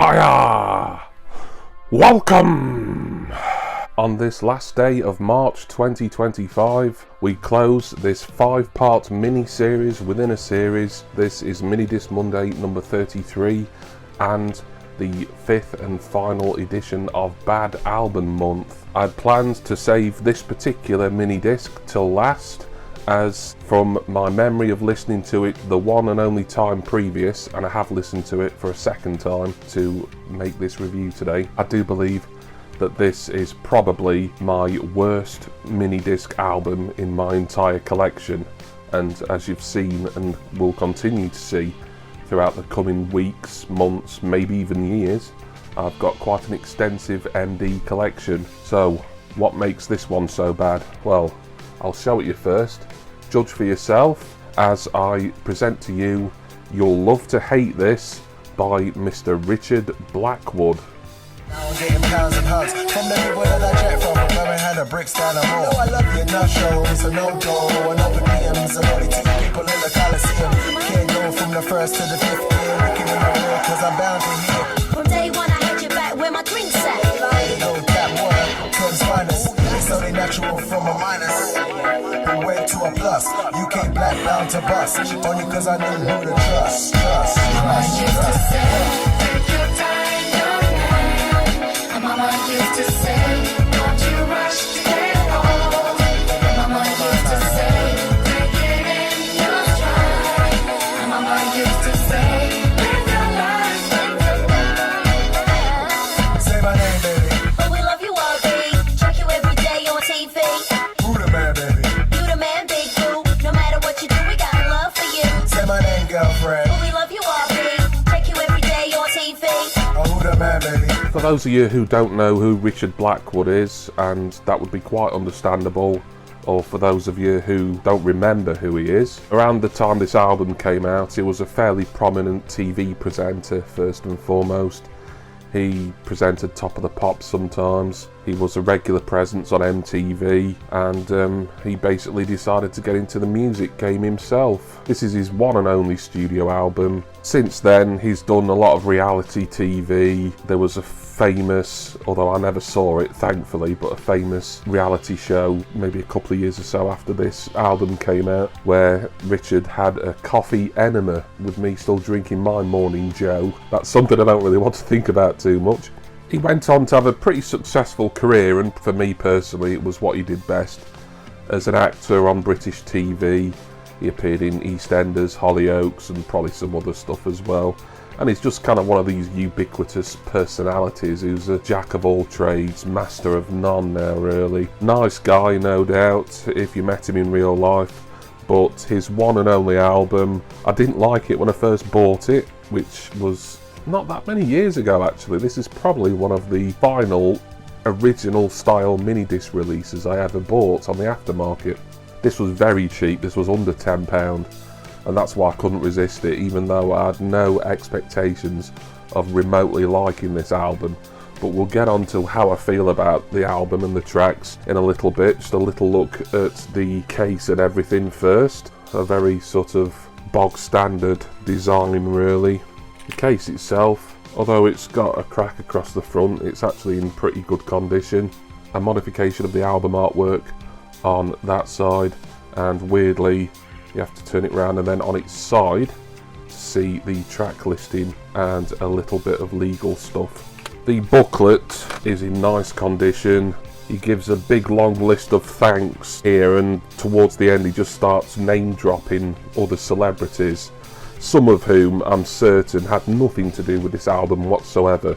Hiya! Welcome! On this last day of March 2025, we close this 5-part mini-series within a series. This is Minidisc Monday number 33 and the 5th and final edition of Bad Album Month. I'd planned to save this particular mini-disc till last, as from my memory of listening to it the one and only time previous, and I have listened to it for a second time to make this review today, I do believe that this is probably my worst mini-disc album in my entire collection. And as you've seen and will continue to see throughout the coming weeks, months, maybe even years, I've got quite an extensive MD collection. So what makes this one so bad? Well, I'll show it you first. Judge for yourself as I present to you You'll Love to Hate This by Mr. Richard Blackwood. Now I'm getting pounds and hugs from the people that I jet from. I'm going had a bricks down the hall. I love you, no show, it's a no-go. And open DMs and only 2 people in the Coliseum. Can't go from the 1st to the 5th year. Looking in my world cause I'm bound to hear. From day one I had your back where my drinks at. They go tap water, club's finest. So they natural from a minus. Who went to a plus. UK black bound to bust. Only cause I knew who to trust. Take your time, young man. And mama used to say, don't you rush to get old. Mama used to say, take it in your stride. And mama used to say, live your life, live your life. Say my name, baby. But we love you all, babe. Check you every day on TV. Who the man, baby? You the man, big boo. No matter what you do, we got love for you. Say my name, girlfriend. But we love you all, babe. Check you every day on TV. Oh, who the man, baby? For those of you who don't know who Richard Blackwood is, and that would be quite understandable, or for those of you who don't remember who he is, around the time this album came out, he was a fairly prominent TV presenter first and foremost. He presented Top of the Pops sometimes. He was a regular presence on MTV, and he basically decided to get into the music game himself. This is his one and only studio album. Since then, he's done a lot of reality TV. There was a famous, although I never saw it thankfully, but a famous reality show maybe a couple of years or so after this album came out, where Richard had a coffee enema with me still drinking my morning Joe. That's something I don't really want to think about too much. He went on to have a pretty successful career, and for me personally it was what he did best. As an actor on British TV, he appeared in EastEnders, Hollyoaks and probably some other stuff as well. And he's just kind of one of these ubiquitous personalities who's a jack of all trades, master of none now really. Nice guy, no doubt, if you met him in real life. But his one and only album, I didn't like it when I first bought it, which was not that many years ago actually. This is probably one of the final original style mini-disc releases I ever bought on the aftermarket. This was very cheap, this was under £10. And that's why I couldn't resist it, even though I had no expectations of remotely liking this album. But we'll get on to how I feel about the album and the tracks in a little bit. Just a little look at the case and everything first. A very sort of bog standard design really. The case itself, although it's got a crack across the front, it's actually in pretty good condition. A modification of the album artwork on that side, and weirdly you have to turn it around and then on its side to see the track listing and a little bit of legal stuff. The booklet is in nice condition. He gives a big long list of thanks here, and towards the end he just starts name dropping other celebrities, some of whom I'm certain had nothing to do with this album whatsoever.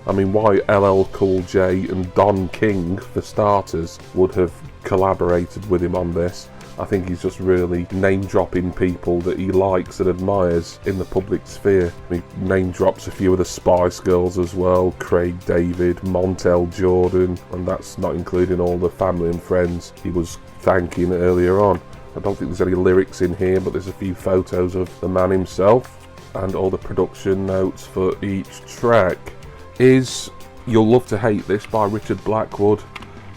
I mean, why LL Cool J and Don King, for starters, would have collaborated with him on this. I think he's just really name-dropping people that he likes and admires in the public sphere. He name-drops a few of the Spice Girls as well, Craig David, Montel Jordan, and that's not including all the family and friends he was thanking earlier on. I don't think there's any lyrics in here, but there's a few photos of the man himself, and all the production notes for each track. Is You'll Love to Hate This by Richard Blackwood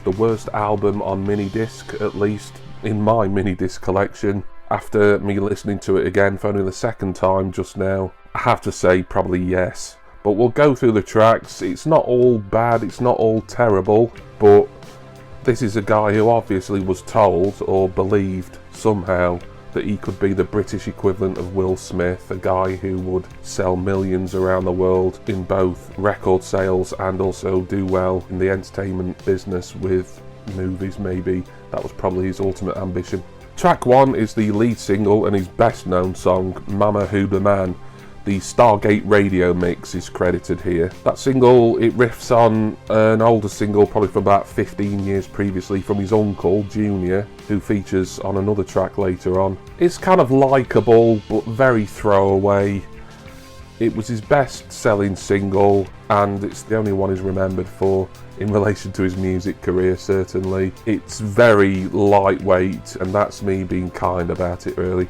the worst album on Minidisc, at least in my Minidisc collection? After me listening to it again for only the second time just now, I have to say probably yes, But we'll go through the tracks. It's not all bad, it's not all terrible, but this is a guy who obviously was told or believed somehow that he could be the British equivalent of Will Smith, a guy who would sell millions around the world in both record sales and also do well in the entertainment business with movies maybe. That was probably his ultimate ambition. Track 1 is the lead single and his best known song, Mama Who Da Man. The Stargate radio mix is credited here. That single, it riffs on an older single, probably from about 15 years previously, from his uncle, Junior, who features on another track later on. It's kind of likeable, but very throwaway. It was his best-selling single, and it's the only one he's remembered for in relation to his music career, certainly. It's very lightweight, and that's me being kind about it, really.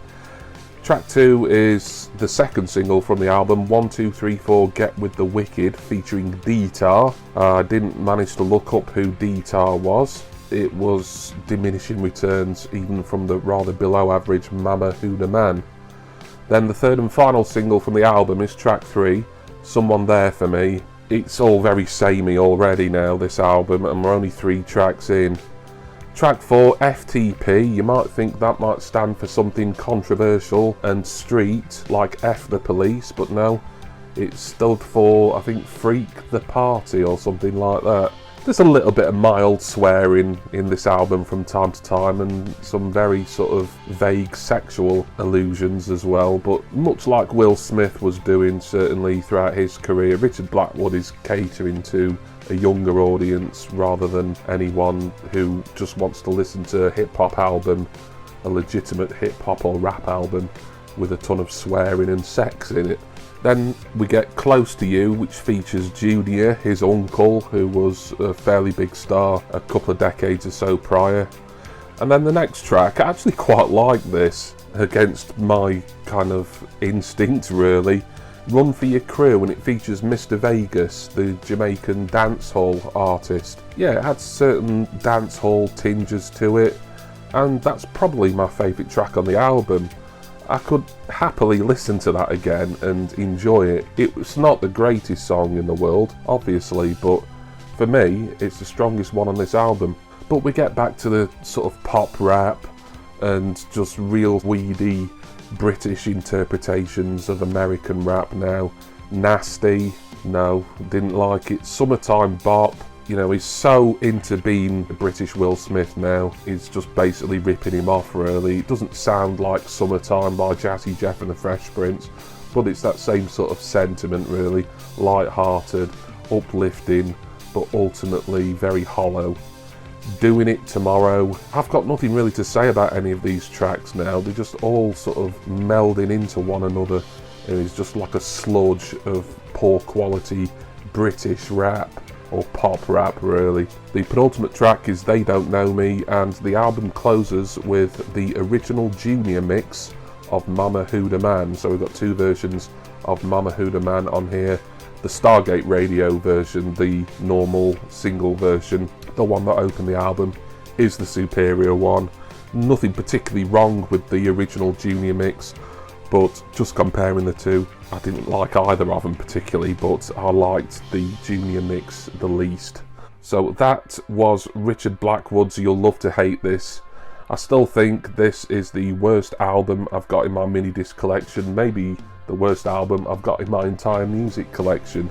Track 2 is the second single from the album, 1, 2, 3, 4 Get With The Wicked, featuring D-Tar. I didn't manage to look up who D-Tar was. It was diminishing returns even from the rather below average Mama Who Da Man. Then the third and final single from the album is track 3, Someone There For Me. It's all very samey already now, this album, and we're only 3 tracks in. Track 4, FTP, you might think that might stand for something controversial and street, like F the Police, but no, it stood for, I think, Freak the Party or something like that. There's a little bit of mild swearing in this album from time to time, and some very sort of vague sexual allusions as well, but much like Will Smith was doing certainly throughout his career, Richard Blackwood is catering to a younger audience rather than anyone who just wants to listen to a hip-hop album, a legitimate hip-hop or rap album with a ton of swearing and sex in it. Then we get Close to You, which features Junior, his uncle, who was a fairly big star a couple of decades or so prior. And then the next track, I actually quite like this, against my kind of instinct really. Run For Your Crew, and it features Mr. Vegas, the Jamaican dancehall artist. Yeah, it had certain dancehall tinges to it, and that's probably my favourite track on the album. I could happily listen to that again and enjoy it. It's not the greatest song in the world, obviously, but for me, it's the strongest one on this album. But we get back to the sort of pop rap and just real weedy British interpretations of American rap now. Nasty, no, didn't like it. Summertime Bop, you know, he's so into being the British Will Smith now. He's just basically ripping him off, really. It doesn't sound like Summertime by Jazzy Jeff and the Fresh Prince, but it's that same sort of sentiment, really. Light-hearted, uplifting, but ultimately very hollow. Doing It Tomorrow. I've got nothing really to say about any of these tracks now. They're just all sort of melding into one another, and it's just like a sludge of poor quality British rap, or pop rap really. The penultimate track is They Don't Know Me, and the album closes with the original Junior mix of Mama Who Da Man. So we've got 2 versions of Mama Who Da Man on here. The Stargate radio version, the normal single version, the one that opened the album, is the superior one. Nothing particularly wrong with the original Junior mix, but just comparing the two, I didn't like either of them particularly, but I liked the Junior mix the least. So that was Richard Blackwood's You'll Love to Hate This. I still think this is the worst album I've got in my Minidisc collection, maybe the worst album I've got in my entire music collection.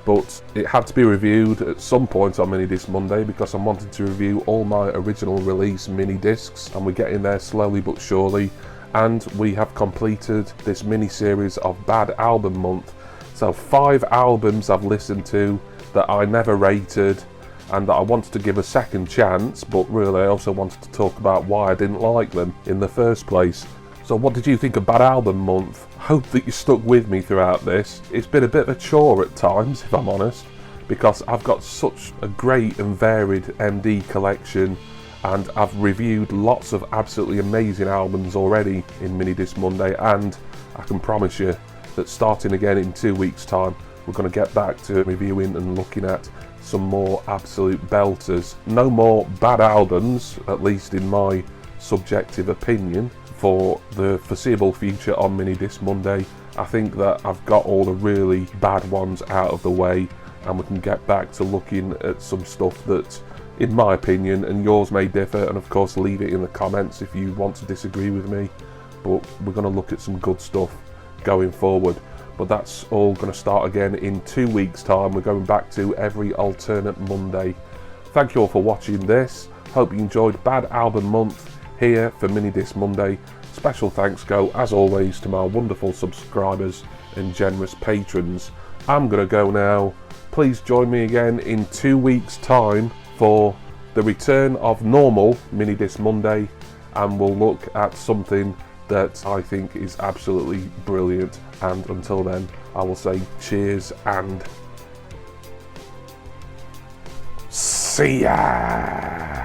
But it had to be reviewed at some point on Minidisc Monday because I'm wanting to review all my original release mini-discs, and we're getting there slowly but surely. And we have completed this mini-series of Bad Album Month. So 5 albums I've listened to that I never rated and that I wanted to give a second chance, but really I also wanted to talk about why I didn't like them in the first place. So what did you think of Bad Album Month? Hope that you stuck with me throughout this. It's been a bit of a chore at times, if I'm honest, because I've got such a great and varied MD collection, and I've reviewed lots of absolutely amazing albums already in Minidisc Monday, and I can promise you that starting again in 2 weeks' time, we're going to get back to reviewing and looking at some more absolute belters. No more bad albums, at least in my subjective opinion, for the foreseeable future on Minidisc Monday, I think that I've got all the really bad ones out of the way, and we can get back to looking at some stuff that, in my opinion, and yours may differ, and of course leave it in the comments if you want to disagree with me, but we're going to look at some good stuff going forward. But that's all going to start again in 2 weeks' time. We're going back to every alternate Monday. Thank you all for watching this. Hope you enjoyed Bad Album Month here for Minidisc Monday. Special thanks go, as always, to my wonderful subscribers and generous patrons. I'm going to go now. Please join me again in 2 weeks' time for the return of normal Minidisc Monday, and we'll look at something that I think is absolutely brilliant. And until then, I will say cheers and see ya!